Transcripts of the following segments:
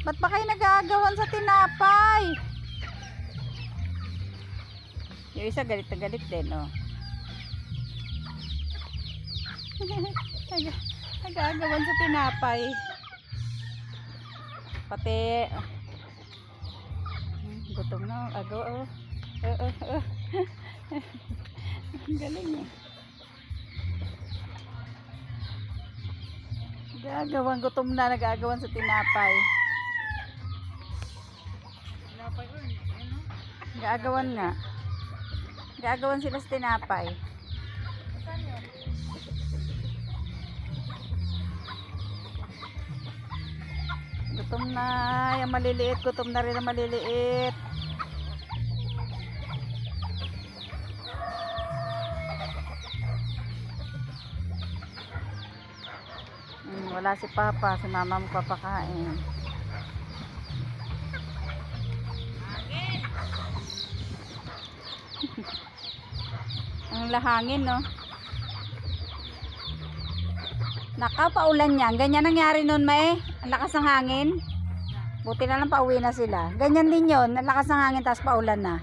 Ba't ba kayo nag-aagawan sa tinapay? Yung isa galit na galit din, oh. Nag-aagawan sa tinapay. Pati gutom na, agaw, oh. Ang galing, eh. Nag-aagawan, gutom na, nag-aagawan sa tinapay. Nag-aagawan nga. Nag-aagawan sila sa tinapay. Gutom na, yung maliliit, gutom na rin ang maliliit. Wala si Papa, si Mama mo papakain. Ang lahangin, no? Naka, paulan yan. Ganyan nangyari nun, May. Ang lakas ng hangin. Buti na lang pauwi na sila. Ganyan din yun. Ang lakas ng hangin, tapos paulan na.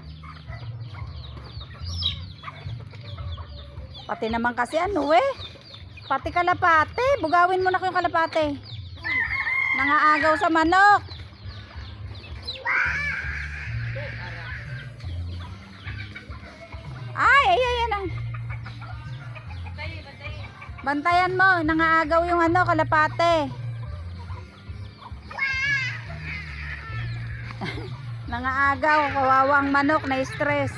Pati naman kasi ano, eh. Pati kalapate. Bugawin mo na yung kalapate. Nangaagaw sa manok. Ay, ayan. Bantayan mo, nangaagaw yung ano, kalapate. Nangaagaw, kawawang manok na stress.